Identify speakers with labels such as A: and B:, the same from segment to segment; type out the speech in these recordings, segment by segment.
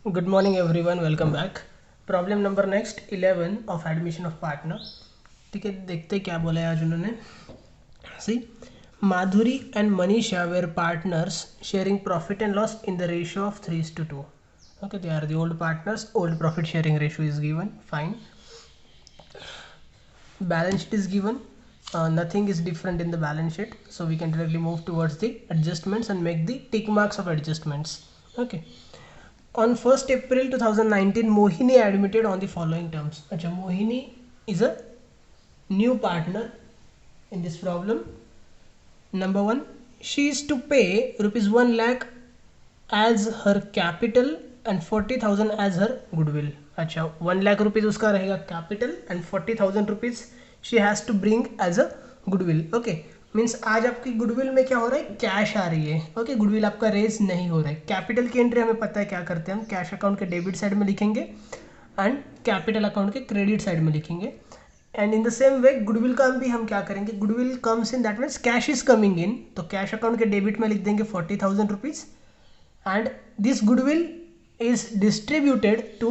A: Good morning everyone, welcome back. Problem number next 11 of admission of partner. ठीक है, देखते क्या बोला है आज उन्होंने। See, Madhuri and Manisha were partners sharing profit and loss in the ratio of 3:2। okay, they are the old partners. Old profit sharing ratio is given. Fine. Balance sheet is given. Nothing is different in the balance sheet, so we can directly move towards the adjustments and make the tick marks of adjustments. Okay. On 1st April 2019, Mohini admitted on the following terms. अच्छा, Mohini is a new partner in this problem. Number one, she is to pay rupees 1 lakh as her capital and 40,000 as her goodwill. अच्छा, 1 lakh rupees उसका रहेगा capital and 40,000 rupees she has to bring as a goodwill. Okay, means आज आपकी goodwill में क्या हो रहा है, कैश आ रही है. ओके, गुडविल आपका रेज नहीं हो रहा है. कैपिटल की एंट्री हमें पता है क्या करते हैं, हम कैश अकाउंट के डेबिट साइड में लिखेंगे एंड कैपिटल अकाउंट के क्रेडिट साइड में लिखेंगे. And in the same way goodwill का भी हम क्या करेंगे, goodwill comes in that means cash is coming in, तो कैश अकाउंट के डेबिट में लिख देंगे 40,000 rupees. And this goodwill is distributed to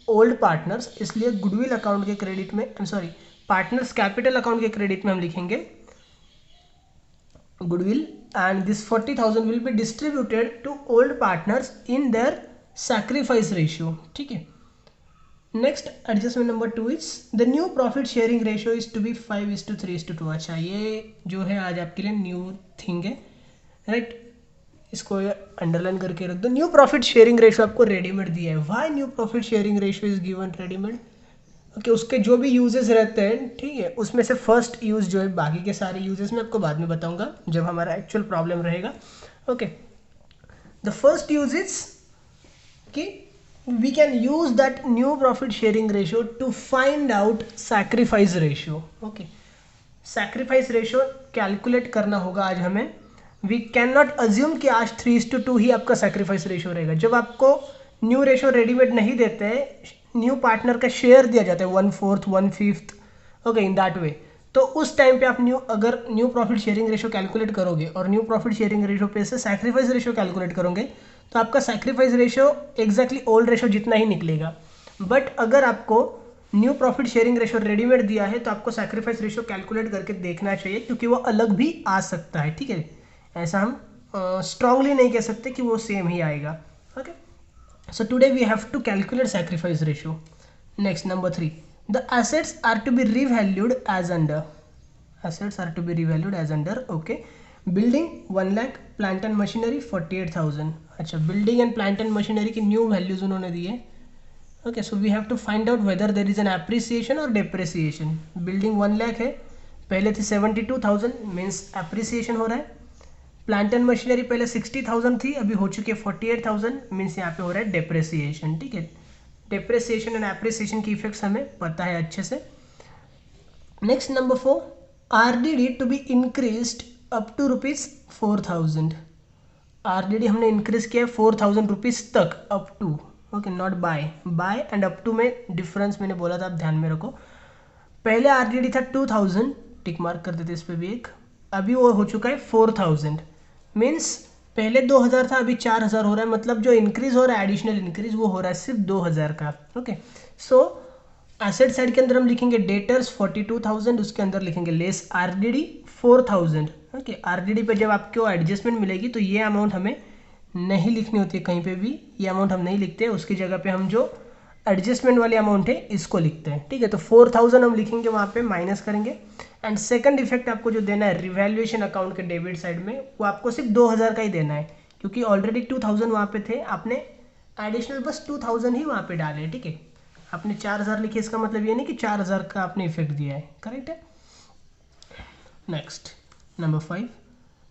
A: old partners, इसलिए गुडविल अकाउंट के क्रेडिट में, I am sorry, partners capital account के क्रेडिट में हम लिखेंगे goodwill, and this 40,000 will be distributed to old partners in their sacrifice ratio. ठीक है. Next adjustment number 2 is the new profit sharing ratio is to be 5:3:2. अच्छा, ये जो है आज आपके लिए न्यू थिंग है, राइट. इसको अंडरलाइन करके रख दो. न्यू प्रॉफिट शेयरिंग रेशियो आपको रेडीमेड दिया है. Why new profit sharing ratio is given readymade? Okay, उसके जो भी यूजेस रहते हैं, ठीक है, उसमें से फर्स्ट यूज जो है, बाकी के सारे यूजेस मैं आपको बाद में बताऊंगा जब हमारा एक्चुअल प्रॉब्लम रहेगा. Okay, the first use is कि we can use that new profit sharing ratio to find out sacrifice ratio. Okay, sacrifice ratio calculate करना होगा आज हमें. वी कैन नॉट अज्यूम कि आज 3:2 ही आपका सैक्रिफाइस रेशियो रहेगा. जब आपको न्यू रेशियो रेडीमेड नहीं देते हैं, न्यू पार्टनर का शेयर दिया जाता है 1/4 1/5, ओके, इन दैट वे, तो उस टाइम पे आप अगर new profit sharing ratio calculate करोगे और न्यू प्रॉफिट शेयरिंग रेशियो पे से सैक्रिफाइस रेशियो कैलकुलेट करोगे, तो आपका sacrifice ratio exactly old ratio जितना ही निकलेगा. बट अगर आपको new profit sharing ratio readymade दिया है, तो आपको सैक्रिफाइस रेशियो कैलकुलेट करके देखना चाहिए, क्योंकि वो अलग भी आ सकता है. ठीक है, ऐसा हम स्ट्रांगली नहीं कह सकते कि वो सेम ही आएगा. Okay, so today we have to calculate sacrifice ratio. Next, number 3, the assets are to be revalued as under. Assets are to be revalued as under. Okay, building 1 lakh, plant and machinery 48,000. अच्छा, building and plant and machinery की new values उन्होंने दी है. Okay, so we have to find out whether there is an appreciation or depreciation. building 1 lakh है, पहले थी 72,000, means appreciation हो रहा है. प्लांट एंड मशीनरी पहले 60,000 थी, अभी हो चुकी है 48,000, मीन्स यहाँ पे हो रहा है डेप्रेसिएशन. ठीक है, डेप्रेसिएशन एंड एप्रिसिएशन की इफेक्ट्स हमें पता है अच्छे से. Next, number 4, RDD to be increased up to ₹4,000. RDD हमने इंक्रीज किया है 4,000 रुपीज़ तक, up to. Okay, not by and up to में डिफरेंस मैंने बोला था, आप ध्यान में रखो. पहले आरडीडी था 2,000, टिक मार्क कर देते इस पर भी एक, अभी वो हो चुका है 4,000, मीन्स पहले 2,000 था, अभी 4,000 हो रहा है. मतलब जो इंक्रीज हो रहा है, एडिशनल इंक्रीज, वो हो रहा है सिर्फ 2,000 का. ओके, सो एसेट साइड के अंदर हम लिखेंगे डेटर्स 42,000, उसके अंदर लिखेंगे लेस आरडीडी 4,000. ओके, आरडीडी पे जब आपको एडजस्टमेंट मिलेगी तो ये अमाउंट हमें नहीं लिखनी होती है कहीं पे भी, ये अमाउंट हम नहीं लिखते, उसकी जगह पे हम जो एडजस्टमेंट वाली अमाउंट है इसको लिखते हैं. ठीक है, तो 4,000 हम लिखेंगे, वहाँ पे माइनस करेंगे. एंड सेकंड इफेक्ट आपको जो देना है रिवैल्यूएशन अकाउंट के डेबिट साइड में, वो आपको सिर्फ 2,000 का ही देना है, क्योंकि ऑलरेडी 2,000 वहाँ पे थे, आपने एडिशनल बस 2,000 ही वहाँ पे डाले. ठीक है, आपने 4,000 लिखे, इसका मतलब ये नहीं कि 4,000 का आपने इफेक्ट दिया है. करेक्ट है. Next, number 5,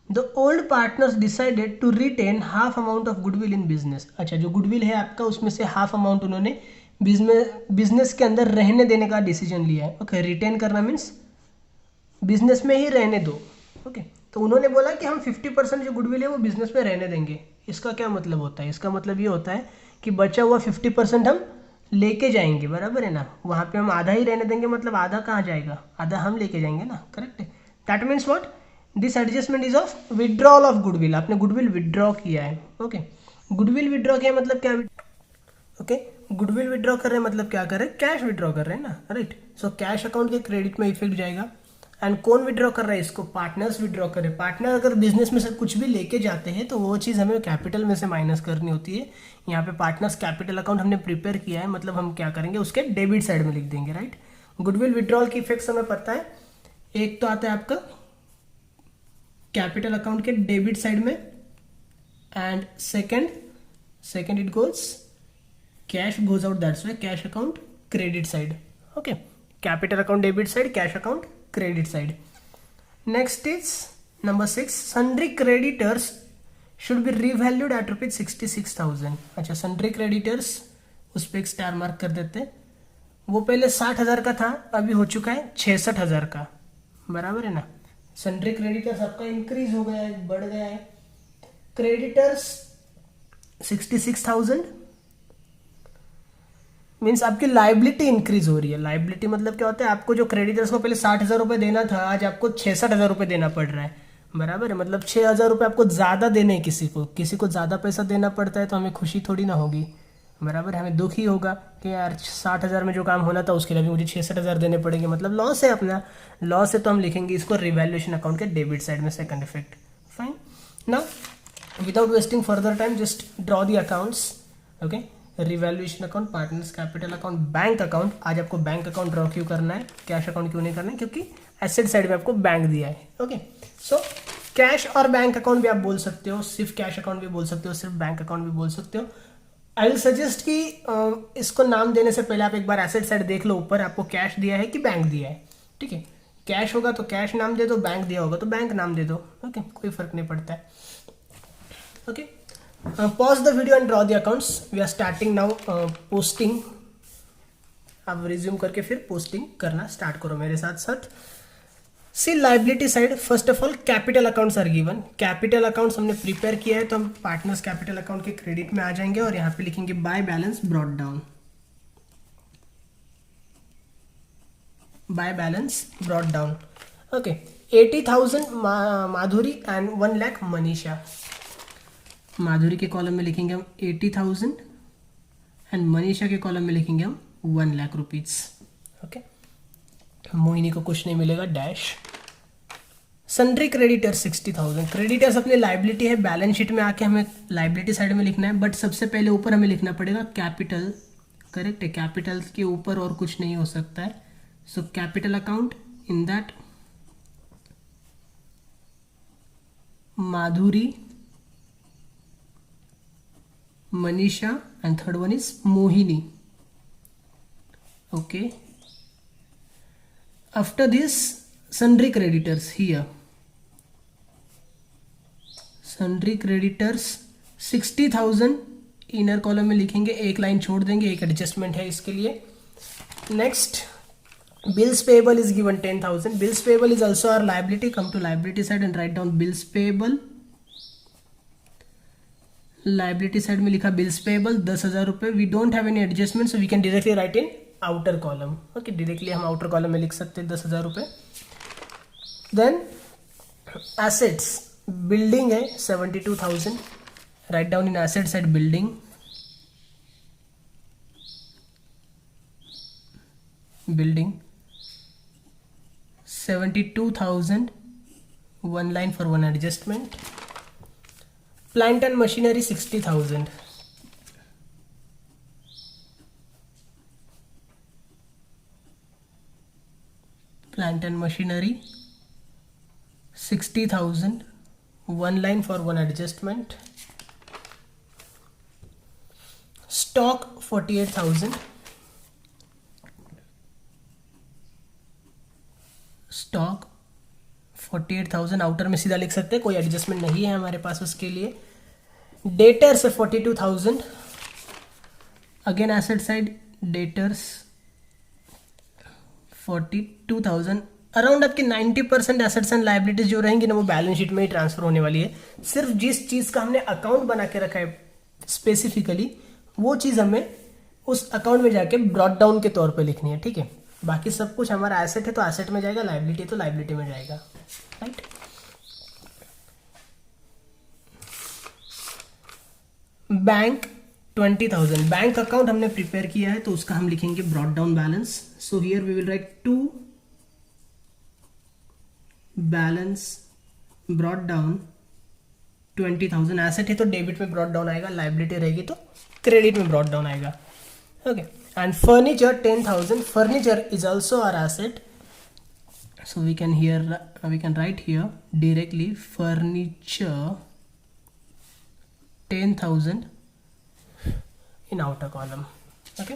A: the old partners decided to retain half amount of goodwill in business. अच्छा, जो गुडविल है आपका, उसमें से हाफ अमाउंट उन्होंने बिजनेस के अंदर रहने देने का डिसीजन लिया है. ओके, रिटेन करना मीन्स बिजनेस में ही रहने दो. ओके, तो उन्होंने बोला कि हम 50% जो गुडविल है वो बिजनेस में रहने देंगे. इसका क्या मतलब होता है? इसका मतलब ये होता है कि बचा हुआ 50% हम लेके जाएंगे, बराबर है ना. वहाँ पे हम आधा ही रहने देंगे, मतलब आधा कहाँ जाएगा, आधा हम लेके जाएंगे ना. करेक्ट है. That means what, this adjustment is of withdrawal of goodwill. आपने गुडविल विड्रॉ किया है. ओके, गुडविल विड्रॉ किया मतलब क्या, ओके, गुडविल विड्रॉ कर रहे हैं मतलब क्या कर रहे हैं, कैश विड्रॉ कर रहे हैं ना, राइट। सो कैश अकाउंट के क्रेडिट में इफेक्ट जाएगा। एंड कौन विड्रॉ कर रहा है इसको, पार्टनर्स विड्रॉ कर रहे हैं। पार्टनर अगर बिजनेस में से कुछ भी लेके जाते हैं तो वो चीज़ हमें कैपिटल में से माइनस करनी होती है। यहाँ पे पार्टनर्स कैपिटल अकाउंट हमने प्रिपेयर किया है, मतलब हम क्या करेंगे उसके डेबिट साइड में लिख देंगे, राइट। गुडविल विड्रॉल की इफेक्ट्स हमें पता है, एक तो आता है आपका कैपिटल अकाउंट के डेबिट साइड में, and second it goes cash goes out, that's why cash account credit side. Okay, capital account debit side, cash account credit side. Next is number 6, sundry creditors should be revalued at ₹66,000। अच्छा, sundry creditors उस पर एक star mark कर देते हैं। वो पहले 60,000 का था, अभी हो चुका है 66,000 का, बराबर है ना। सन्ड्री क्रेडिटर्स आपका इंक्रीज हो गया है, बढ़ गया है। क्रेडिटर्स 66,000 मीन्स आपकी लाइबिलिटी इंक्रीज हो रही है। लाइबिलिटी मतलब क्या होता है, आपको जो क्रेडिटर्स को पहले 60,000 रुपये देना था, आज आपको 66,000 रुपये देना पड़ रहा है, बराबर है। मतलब 6,000 रुपये आपको ज़्यादा देने हैं। किसी को ज़्यादा पैसा देना पड़ता है तो हमें खुशी थोड़ी ना होगी, बराबर है। हमें दुख ही होगा कि यार 60,000 में जो काम होना था उसके लिए भी मुझे 66,000 देने पड़ेंगे, मतलब लॉस है, अपना लॉस है। तो हम लिखेंगे इसको रिवैल्यूएशन अकाउंट के डेबिट साइड में, second effect. Fine, now without wasting further time just draw the accounts. Okay, revaluation account, partners capital account, bank account. आज आपको बैंक अकाउंट ड्रॉ क्यों करना है, कैश अकाउंट क्यों नहीं करना है, क्योंकि एसेट साइड में आपको बैंक दिया है। ओके, सो कैश और बैंक अकाउंट भी आप बोल सकते हो, सिर्फ कैश अकाउंट भी बोल सकते हो, सिर्फ बैंक अकाउंट भी बोल सकते हो। आई विल सजेस्ट कि इसको नाम देने से पहले आप एक बार एसेट साइड देख लो, ऊपर आपको कैश दिया है कि बैंक दिया है, ठीक है। कैश होगा तो कैश नाम दे दो, बैंक दिया होगा तो बैंक नाम दे दो, ओके, कोई फर्क नहीं पड़ता है। Okay, pause the video and draw the accounts. We are starting now posting. आप रिज्यूम करके फिर पोस्टिंग करना स्टार्ट करो मेरे साथ साथ। See liability side, first of all capital accounts are given. Capital accounts हमने प्रिपेयर किया है तो हम पार्टनर्स कैपिटल अकाउंट के क्रेडिट में आ जाएंगे और यहाँ पे लिखेंगे by balance brought down, by balance brought down. Okay, 80,000 Madhuri and 1 lakh Manisha. माधुरी के कॉलम में लिखेंगे हम 80,000 एंड मनीषा के कॉलम में लिखेंगे हम 1 लाख रुपीज। ओके, मोहिनी को कुछ नहीं मिलेगा, डैश। Sundry creditor 60,000। क्रेडिटर्स अपनी लाइबिलिटी है, बैलेंस शीट में आके हमें लाइबिलिटी साइड में लिखना है, बट सबसे पहले ऊपर हमें लिखना पड़ेगा कैपिटल, करेक्ट है। कैपिटल के ऊपर और कुछ नहीं हो सकता है। So capital account, in that Madhuri, Manisha and third one is Mohini. Okay, after this sundry creditors here, sundry creditors 60,000 inner column में लिखेंगे, एक लाइन छोड़ देंगे, एक एडजस्टमेंट है इसके लिए। Next, bills payable is given 10,000. bills payable is also our liability. Come to liability side and write down bills payable. liability side में लिखा bills payable 10,000 रुपये। we don't have any adjustment so we can directly write in outer column. Okay, directly हम outer column में लिख सकते हैं 10,000 रुपये। Then assets, building है 72,000, write down in asset side building, building 72,000, 1 line for 1 adjustment. Plant and machinery 60,000, plant and machinery 60,000, 1 line for 1 adjustment. Stock 48,000, stock 48,000 outer में सीधा लिख सकते हैं, कोई एडजस्टमेंट नहीं है हमारे पास उसके लिए। Debtors 42,000, again asset side debtors 42,000। Around आपकी 90% एसेट्स एंड लाइबिलिटीज जो रहेंगी ना वो बैलेंस शीट में ही ट्रांसफर होने वाली है। सिर्फ जिस चीज़ का हमने अकाउंट बना के रखा है स्पेसिफिकली, वो चीज़ हमें उस अकाउंट में जाके ब्रॉट डाउन के तौर पे लिखनी है, ठीक है। बाकी सब कुछ हमारा एसेट है तो एसेट में जाएगा, लाइबिलिटी तो लाइबिलिटी में जाएगा, राइट। बैंक 20,000 बैंक अकाउंट हमने प्रिपेयर किया है तो उसका हम लिखेंगे brought down balance. So here we will write to balance brought down 20,000. Asset है तो डेबिट में ब्रॉट डाउन आएगा, लाइबिलिटी रहेगी तो क्रेडिट में ब्रॉट डाउन आएगा. Okay. And furniture 10,000. Furniture is also our asset. So we can write here directly furniture 10,000 in outer column. Okay.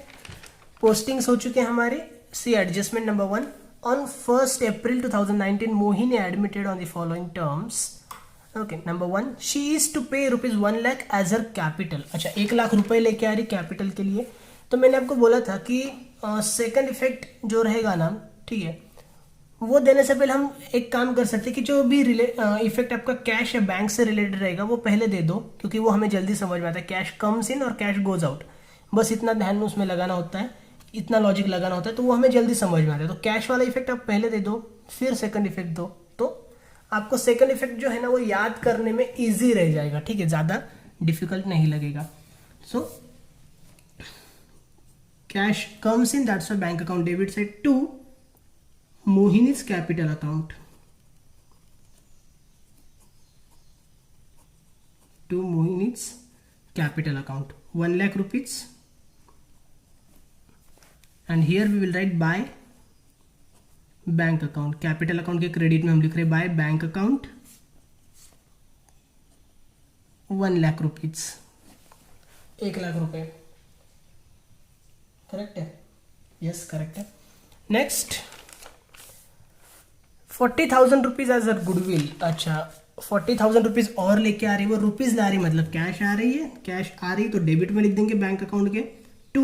A: Postings हो चुके हैं हमारे. See adjustment number 1. On 1st April 2019, Mohini admitted on the following terms. Okay. Number 1, she is to pay rupees 1 lakh as her capital. अच्छा 1 लाख रुपए लेके आ रही capital के लिए. तो मैंने आपको बोला था कि सेकंड इफेक्ट जो रहेगा ना, ठीक है, वो देने से पहले हम एक काम कर सकते हैं कि जो भी इफेक्ट आपका कैश या बैंक से रिलेटेड रहेगा वो पहले दे दो, क्योंकि वो हमें जल्दी समझ में आता है. कैश कम्स इन और कैश गोज आउट, बस इतना ध्यान में उसमें लगाना होता है, इतना लॉजिक लगाना होता है, तो वो हमें जल्दी समझ में आता है. तो कैश वाला इफेक्ट आप पहले दे दो, फिर सेकंड इफेक्ट दो, तो आपको सेकंड इफेक्ट जो है ना वो याद करने में ईजी रह जाएगा. ठीक है, ज़्यादा डिफिकल्ट नहीं लगेगा. So cash comes in, that's bank account debit side to Mohini's capital account. To Mohini's capital account 1 lakh rupees. And here we will write by bank account. Capital account के credit में हम लिख रहे by bank account 1 lakh rupees. 1 lakh रुपए. Correct है? Yes correct है. Next 40,000 rupees as a goodwill. अच्छा 40,000 rupees और लेके आ रही है, वो रुपीज ला रही है मतलब कैश आ रही है. कैश आ रही तो डेबिट में लिख देंगे बैंक अकाउंट के. To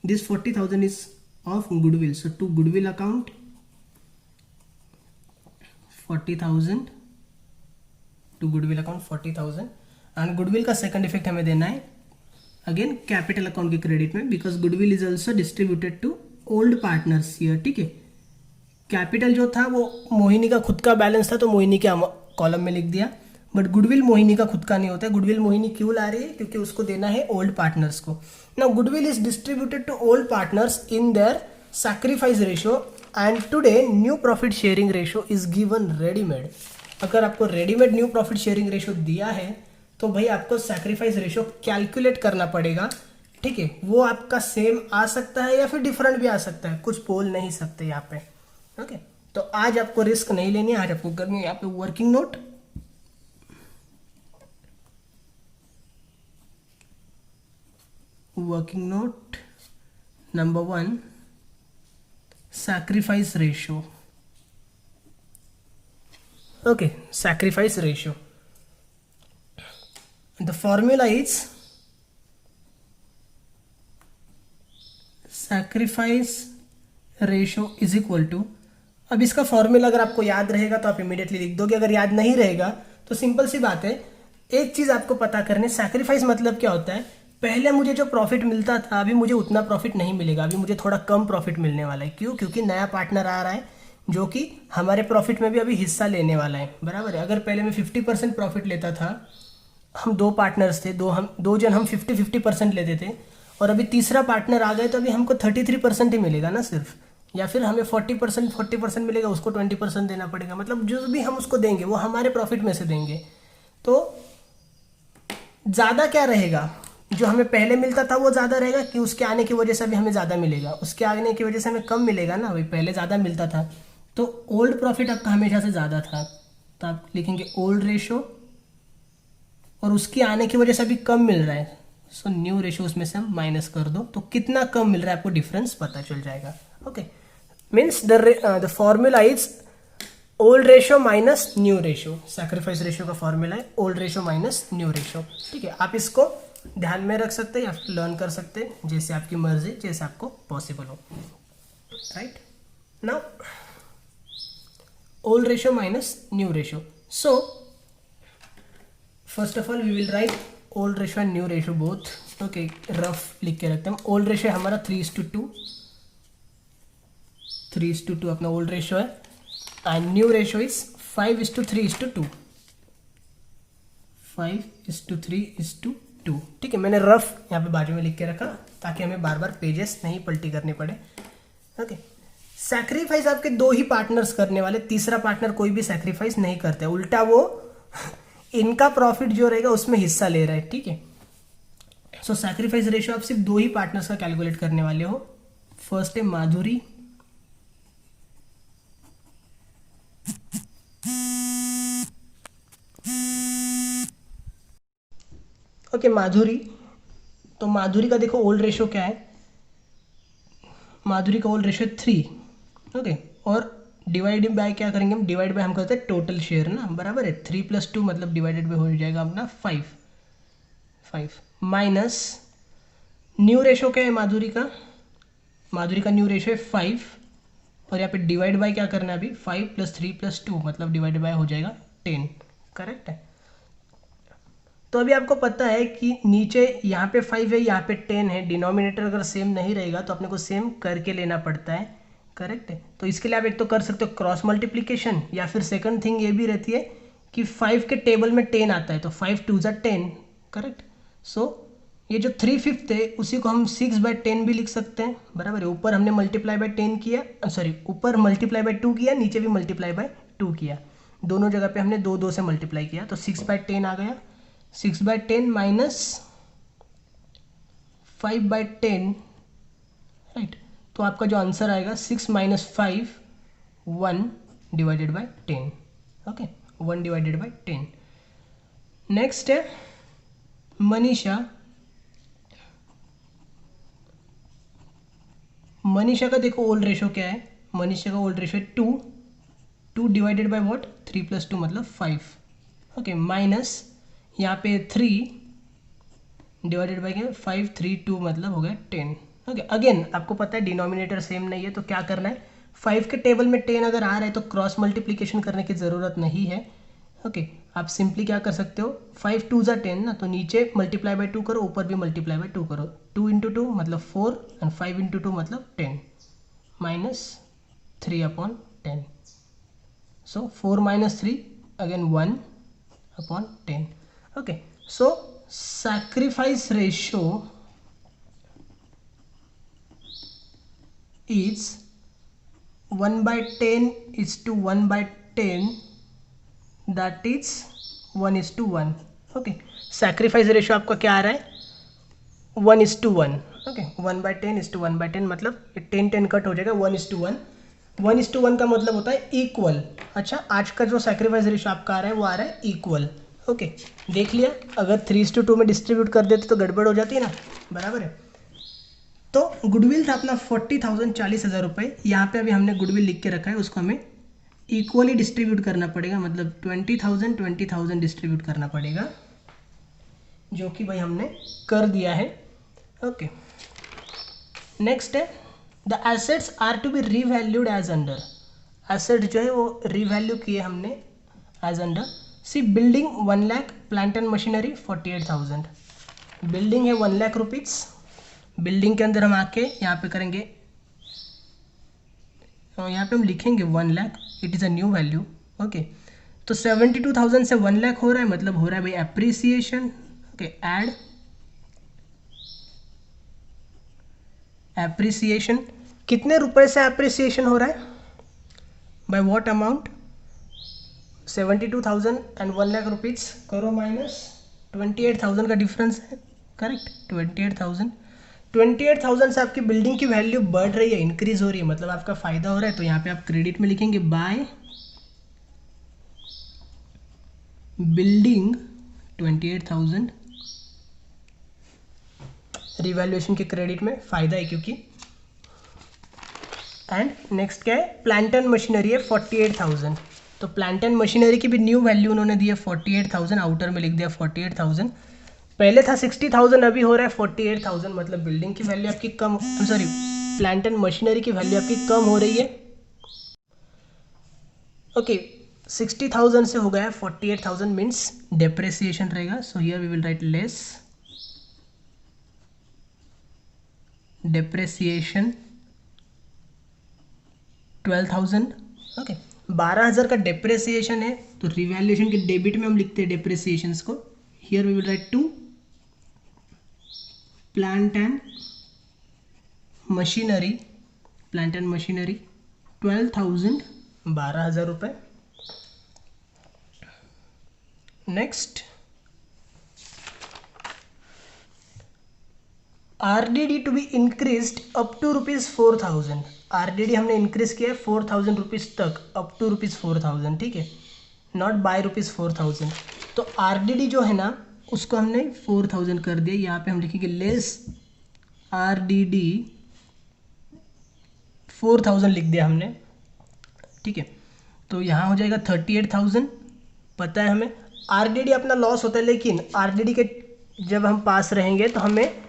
A: this 40,000 is of goodwill, so to goodwill account 40,000 to goodwill account 40,000. And goodwill का सेकंड इफेक्ट हमें देना है अगेन कैपिटल अकाउंट के क्रेडिट में, because goodwill is also distributed to old partners here. ठीक है, capital जो था वो मोहिनी का खुद का बैलेंस था तो मोहिनी के कॉलम में लिख दिया, बट गुडविल मोहिनी का खुद का नहीं होता है. गुडविल मोहिनी क्यों ला रही है? क्योंकि उसको देना है ओल्ड पार्टनर्स को. Now goodwill is distributed to old partners in their sacrifice ratio and today new profit sharing ratio is given readymade. अगर आपको readymade new profit sharing ratio दिया है तो भाई आपको सैक्रिफाइस रेशियो कैलकुलेट करना पड़ेगा. ठीक है, वो आपका सेम आ सकता है या फिर डिफरेंट भी आ सकता है, कुछ बोल नहीं सकते यहाँ पे. ओके, तो आज आपको रिस्क नहीं लेनी है, आज आपको करनी है यहाँ पे working note. Working note number 1, sacrifice ratio. Okay, sacrifice ratio. The formula is sacrifice ratio is equal to. अब इसका फॉर्मूला अगर आपको याद रहेगा तो आप इमीडिएटली लिख दोगे, अगर याद नहीं रहेगा तो सिंपल सी बात है. एक चीज आपको पता करनी, सैक्रिफाइस मतलब क्या होता है. पहले मुझे जो प्रॉफिट मिलता था अभी मुझे उतना प्रॉफिट नहीं मिलेगा, अभी मुझे थोड़ा कम प्रॉफिट मिलने वाला है. क्यों? क्योंकि नया पार्टनर आ रहा है जो कि हमारे प्रॉफिट में भी अभी हिस्सा लेने वाला है. बराबर है. अगर पहले मैं 50% प्रॉफिट लेता था, हम 2 पार्टनर्स थे, दो जन हम 50-50% लेते थे, और अभी तीसरा पार्टनर आ गए तो अभी हमको 33% ही मिलेगा ना सिर्फ, या फिर हमें 40% मिलेगा, उसको 20% देना पड़ेगा. मतलब जो भी हम उसको देंगे वो हमारे प्रॉफिट में से देंगे. तो ज़्यादा क्या रहेगा, जो हमें पहले मिलता था वो ज़्यादा रहेगा कि उसके आने की वजह से अभी हमें ज़्यादा मिलेगा, उसके आने की वजह से हमें कम मिलेगा ना. अभी पहले ज़्यादा मिलता था तो ओल्ड प्रॉफिट आपका हमेशा से ज़्यादा था, तो आप लिखेंगे ओल्ड रेशो, और उसकी आने की वजह से अभी कम मिल रहा है, सो न्यू रेशो उसमें से हम माइनस कर दो, तो कितना कम मिल रहा है आपको डिफरेंस पता चल जाएगा. Okay, means the formula is old ratio minus new ratio. Sacrifice ratio का फॉर्मूला है old ratio minus new ratio. ठीक है, आप इसको ध्यान में रख सकते हैं या फिर लर्न कर सकते हैं, जैसे आपकी मर्जी, जैसे आपको पॉसिबल हो. Right, now old ratio minus new ratio. So first of all we will write old ratio and new ratio both. Okay, rough लिख के रखते हैं. ओल्ड रेशो है हमारा 3:2, 3:2 अपना ओल्ड रेशो है, एंड न्यू रेशो इज 5:3:2, 5:3:2. 2। ठीक है, मैंने रफ यहाँ पे बाजू में लिख के रखा ताकि हमें बार बार पेजेस नहीं पलटी करनी पड़े। ओके, सैक्रिफाइस आपके 2 ही पार्टनर्स करने वाले, तीसरा पार्टनर कोई भी सैक्रिफाइस नहीं करते, उल्टा वो इनका प्रॉफिट जो रहेगा उसमें हिस्सा ले रहा है। ठीक है, सो सैक्रिफाइस रेशियो आप सिर्फ 2 ही पार्टनर्स का कैलकुलेट करने वाले हो। फर्स्ट है माधुरी, ओके माधुरी, तो माधुरी का देखो ओल्ड रेशियो क्या है, माधुरी का ओल्ड रेशियो 3। ओके, और डिवाइड बाय क्या करेंगे हम, डिवाइड बाय हम करते हैं टोटल शेयर ना, बराबर है 3 + 2 मतलब डिवाइडेड बाय हो जाएगा अपना 5 माइनस न्यू रेशियो क्या है माधुरी का, माधुरी का न्यू रेशियो है 5, और यहाँ पे डिवाइड बाय क्या करना है अभी, 5 + 3 + 2 मतलब डिवाइड बाय हो जाएगा 10। करेक्ट है, तो अभी आपको पता है कि नीचे यहाँ पे 5 है, यहाँ पे 10 है, डिनोमिनेटर अगर सेम नहीं रहेगा तो अपने को सेम करके लेना पड़ता है। करेक्ट है, तो इसके लिए आप एक तो कर सकते हो क्रॉस मल्टीप्लीकेशन, या फिर सेकंड थिंग ये भी रहती है कि 5 के टेबल में 10 आता है तो 5 2 ज़ा 10। करेक्ट, सो ये जो 3/5 है उसी को हम 6/10 भी लिख सकते हैं, बराबर है। ऊपर हमने मल्टीप्लाई बाय 10 किया, सॉरी ऊपर मल्टीप्लाई बाय 2 किया, नीचे भी मल्टीप्लाई बाय 2 किया, दोनों जगह पे हमने 2 2 से मल्टीप्लाई किया, तो 6/10 आ गया। 6/10 माइनस 5/10, राइट, तो आपका जो आंसर आएगा 6 - 5 1 divided by 10। Okay, 1 divided by 10। Next है मनीषा, मनीषा का देखो ओल्ड रेशियो क्या है, मनीषा का ओल्ड रेशियो है 2 डिवाइडेड बाय व्हाट, 3 + 2 मतलब 5। ओके, माइनस यहाँ पे 3 डिवाइडेड बाय क्या, 5 3 2 मतलब हो गया 10। ओके, अगेन आपको पता है डिनोमिनेटर सेम नहीं है तो क्या करना है, 5 के टेबल में 10 अगर आ रहा है तो क्रॉस मल्टीप्लीकेशन करने की ज़रूरत नहीं है। ओके, आप सिंपली क्या कर सकते हो, 5 2 ज़ा 10 ना, तो नीचे मल्टीप्लाई बाय 2 करो, ऊपर भी मल्टीप्लाई बाय 2 करो, 2 × 2 मतलब 4 एंड 5 × 2 मतलब 10 minus 3/10, so 4 - 3 again 1/10। Okay, so sacrifice ratio is 1/10 is to 1/10, that is 1:1। Okay, sacrifice ratio आपका क्या आ रहा है, 1:1। ओके, 1/10 is to 1/10 मतलब 10 10 कट हो जाएगा, 1:1। 1:1 का मतलब होता है इक्वल। अच्छा, आज का जो सैक्रिफाइस रेशियो आपका आ रहा है वो आ रहा है इक्वल। ओके, देख लिया, अगर 3:2 में डिस्ट्रीब्यूट कर देते तो गड़बड़ हो जाती है ना, बराबर है। तो गुडविल था अपना 40,000 40,000 रुपये, यहाँ पे अभी हमने गुडविल लिख के रखा है, उसको हमें इक्वली डिस्ट्रीब्यूट करना पड़ेगा, मतलब 20,000 20,000 डिस्ट्रीब्यूट करना पड़ेगा, जो कि भाई हमने कर दिया है। ओके, नेक्स्ट है the assets are to be revalued as under, asset जो है वो रीवैल्यू किए हमने as under. See building 1 lakh, plant and machinery 48,000, building है 1 लाख रुपीज़, बिल्डिंग के अंदर हम आके यहाँ पे करेंगे, यहाँ पे हम लिखेंगे 1 lakh, it is a new value. Okay, तो 72,000 से 1 लाख हो रहा है, मतलब हो रहा है भाई एप्रिसिएशन। ओके, ऐड एप्रिसिएशन, कितने रुपए से एप्रिसिएशन हो रहा है, by what amount, 72,000 and 1 lakh rupees करो माइनस 28,000 का डिफरेंस है। करेक्ट, 28,000 से आपकी बिल्डिंग की वैल्यू बढ़ रही है, इंक्रीज हो रही है, मतलब आपका फायदा हो रहा है, तो यहाँ पे आप क्रेडिट में लिखेंगे बाय बिल्डिंग 28,000, रिवैल्यूएशन के क्रेडिट में फायदा है क्योंकि। एंड नेक्स्ट क्या है, प्लांट एंड मशीनरी है 48,000, तो प्लांट एंड मशीनरी की भी न्यू वैल्यू उन्होंने दी है 48,000, आउटर में लिख दिया 48,000, पहले था 60,000 अभी हो रहा है 48,000, मतलब बिल्डिंग की वैल्यू आपकी कम, सॉरी प्लांट एंड मशीनरी की वैल्यू आपकी कम हो रही है। ओके, 60,000 से हो गया 48,000 मीन्स डेप्रेसिएशन रहेगा, so here we will write less depreciation 12,000। Okay, 12,000 का डेप्रेसिएशन है, तो रिवैल्यूएशन के डेबिट में हम लिखते हैं डेप्रेसिएशंस को, here we will write 2 plant and machinery 12,000 12,000 रुपये। Next RDD to be increased up to ₹4,000। RDD हमने इंक्रीज किया है 4,000 रुपीज़ तक, अप टू ₹4,000, ठीक है, नॉट बाय ₹4,000। तो RDD जो है ना उसको हमने 4,000 कर दिया। यहाँ पे हम लिखेंगे लेस RDD 4,000 लिख दिया हमने, ठीक है। तो यहाँ हो जाएगा 38,000। पता है हमें RDD अपना लॉस होता है, लेकिन RDD के जब हम पास रहेंगे तो हमें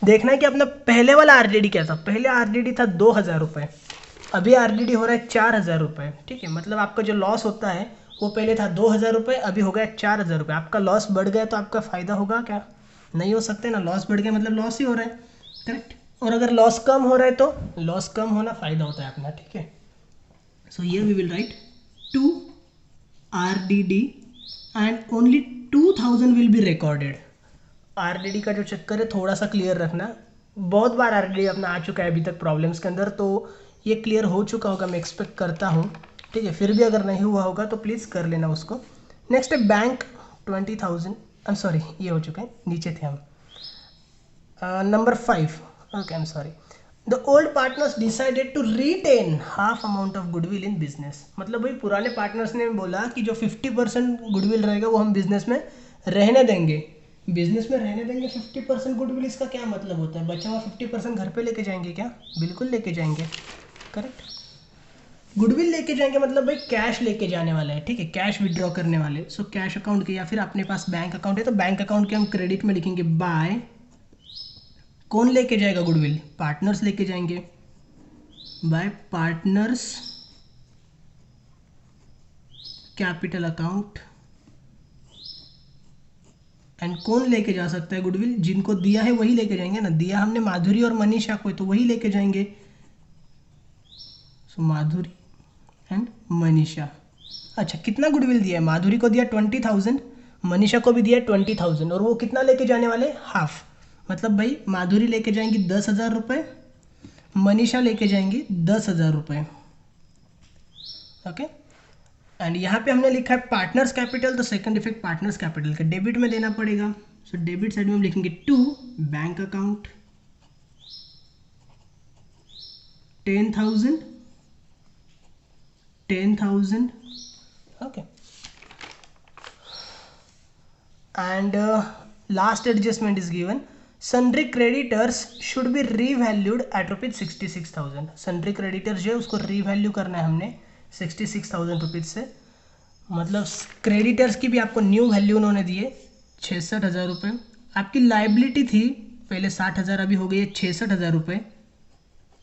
A: देखना है कि अपना पहले वाला RDD क्या था। पहले RDD था 2,000 रुपये, अभी RDD हो रहा है 4,000 रुपये, ठीक है। मतलब आपका जो लॉस होता है वो पहले था 2,000 रुपये, अभी हो गया 4,000 रुपये। आपका लॉस बढ़ गया तो आपका फ़ायदा होगा क्या? नहीं हो सकते ना। लॉस बढ़ गया मतलब लॉस ही हो रहा है, करेक्ट। और अगर लॉस कम हो रहा है तो लॉस कम होना फ़ायदा होता है अपना, ठीक है। So here we will write 2 RDD and only 2,000 will be recorded. RDD का जो चक्कर है थोड़ा सा क्लियर रखना। बहुत बार RDD अपना आ चुका है अभी तक प्रॉब्लम्स के अंदर, तो ये क्लियर हो चुका होगा, मैं एक्सपेक्ट करता हूँ, ठीक है। फिर भी अगर नहीं हुआ होगा तो प्लीज़ कर लेना उसको। नेक्स्ट है बैंक 20,000, आई एम सॉरी ये हो चुका है, नीचे थे हम। Number 5, okay I am sorry. The old partners decided to retain half amount of goodwill in business. मतलब भाई पुराने पार्टनर्स ने बोला कि जो 50% गुडविल रहेगा वो हम बिजनेस में रहने देंगे। बिजनेस में रहने देंगे 50% गुडविल, इसका क्या मतलब होता है? बचा हुआ 50% घर पे लेके जाएंगे क्या? बिल्कुल लेके जाएंगे, करेक्ट। गुडविल लेके जाएंगे मतलब भाई कैश लेके जाने वाला है, ठीक है, कैश विड्रॉ करने वाले। सो कैश अकाउंट के, या फिर अपने पास बैंक अकाउंट है तो बैंक अकाउंट के हम क्रेडिट में लिखेंगे बाय। कौन लेके जाएगा गुडविल? पार्टनर्स लेके जाएंगे, bye partners capital account. And कौन लेके जा सकता है गुडविल? जिनको दिया है वही लेके जाएंगे ना। दिया हमने माधुरी और मनीषा को, तो वही लेके जाएंगे। सो माधुरी एंड मनीषा। अच्छा, कितना गुडविल दिया है? माधुरी को दिया 20,000, मनीषा को भी दिया 20,000, और वो कितना लेके जाने वाले? हाफ। मतलब भाई माधुरी लेके जाएंगी 10,000 रुपये, मनीषा लेके जाएंगी 10,000 रुपये, ओके। एंड यहाँ पे हमने लिखा है पार्टनर्स कैपिटल, तो सेकंड इफेक्ट पार्टनर्स कैपिटल के डेबिट में देना पड़ेगा। सो डेबिट साइड में हम लिखेंगे to bank account 10,000 10,000, okay. And last adjustment is given, sundry creditors should be revalued at ₹66,000। Sundry creditors जो है उसको रीवैल्यू करना है हमने 66,000 रुपीज़ से। मतलब क्रेडिटर्स की भी आपको न्यू वैल्यू उन्होंने दिए 66,000 रुपये। आपकी लाइबिलिटी थी पहले 60,000, अभी हो गई है 66,000 रुपये,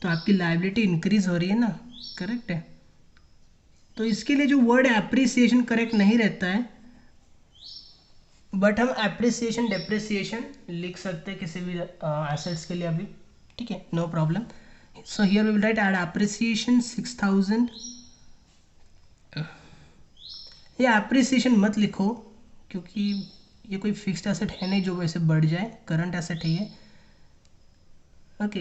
A: तो आपकी लाइबिलिटी इंक्रीज हो रही है ना, करेक्ट है। तो इसके लिए जो वर्ड एप्रिसिएशन करेक्ट नहीं रहता है, बट हम एप्रिसिएशन डेप्रिसिएशन लिख सकते हैं किसी भी एसेट्स के लिए अभी, ठीक है, no problem. So here we will write add appreciation 6,000। ये एप्रिसिएशन मत लिखो क्योंकि ये कोई फिक्स्ड एसेट है नहीं जो वैसे बढ़ जाए, करंट एसेट है ये, okay.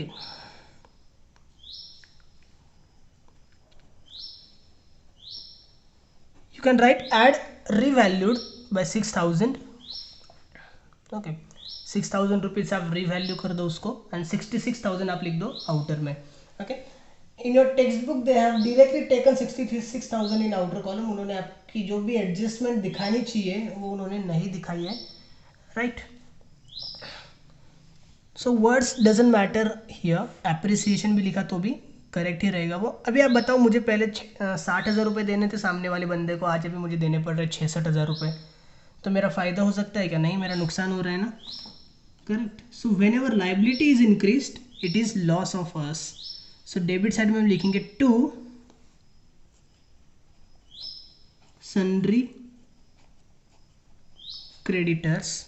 A: You can write add revalued by 6,000, okay. 6,000 rupees आप रीवैल्यू कर दो उसको, एंड 66,000 आप लिख दो आउटर में, okay. In your text book they have directly taken 66,000 in outer column. उन्होंने आपकी जो भी एडजस्टमेंट दिखानी चाहिए वो उन्होंने नहीं दिखाई है, right. So words doesn't matter here, appreciation भी लिखा तो भी करेक्ट ही रहेगा वो। अभी आप बताओ, मुझे पहले 60,000 रुपये देने थे सामने वाले बंदे को, आज अभी मुझे देने पड़ रहे 66,000 रुपये, तो मेरा फ़ायदा हो सकता है क्या? नहीं, मेरा नुकसान हो रहा है ना, correct. So whenever liability is increased it is loss of us. So debit side में हम लिखेंगे to sundry creditors,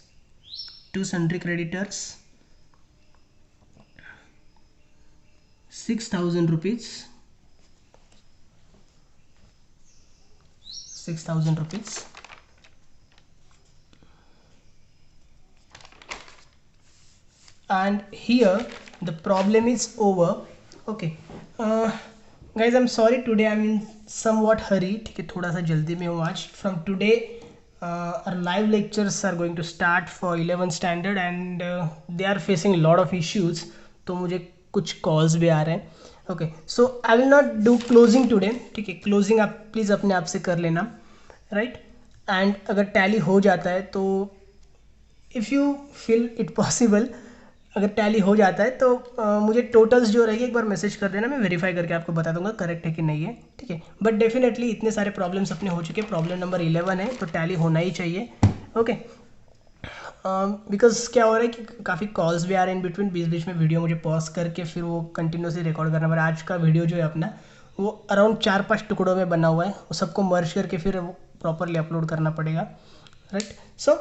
A: to sundry creditors 6,000 rupees, 6,000 rupees. and here the problem is over. Okay, guys, I'm sorry today I'm in somewhat hurry. ठीक है, थोड़ा सा जल्दी में हूँ आज. From today our live lectures are going to start for 11th standard and they are facing a lot of issues. तो मुझे कुछ calls भी आ रहे हैं. Okay, so I will not do closing today. ठीक है, closing आप please अपने आप से कर लेना, right? And अगर tally हो जाता है तो if you feel it possible, अगर टैली हो जाता है तो मुझे टोटल्स जो रहेगी एक बार मैसेज कर देना, मैं वेरीफाई करके आपको बता दूंगा करेक्ट है कि नहीं है. ठीक है, बट डेफिनेटली इतने सारे प्रॉब्लम्स अपने हो चुके हैं. प्रॉब्लम नंबर 11 है तो टैली होना ही चाहिए. ओके, बिकॉज क्या हो रहा है कि काफ़ी कॉल्स भी आ रहे हैं इन बिटवीन, बीच बीच में वीडियो मुझे पॉज करके फिर वो कंटिन्यूसली रिकॉर्ड करना पड़ा. आज का वीडियो जो है अपना वो अराउंड 4-5 टुकड़ों में बना हुआ है, वो सबको मर्ज करके फिर वो प्रॉपरली अपलोड करना पड़ेगा. राइट, सो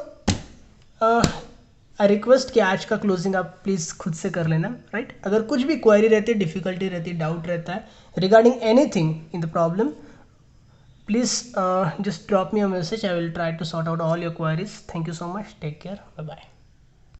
A: आई रिक्वेस्ट कि आज का क्लोजिंग आप प्लीज़ खुद से कर लेना. राइट, अगर कुछ भी क्वेरी रहती है, डिफ़िकल्टी रहती है, डाउट रहता है regarding anything in the problem, please just drop me a message. I will try to sort out all your queries. Thank you so much. Take care. Bye bye.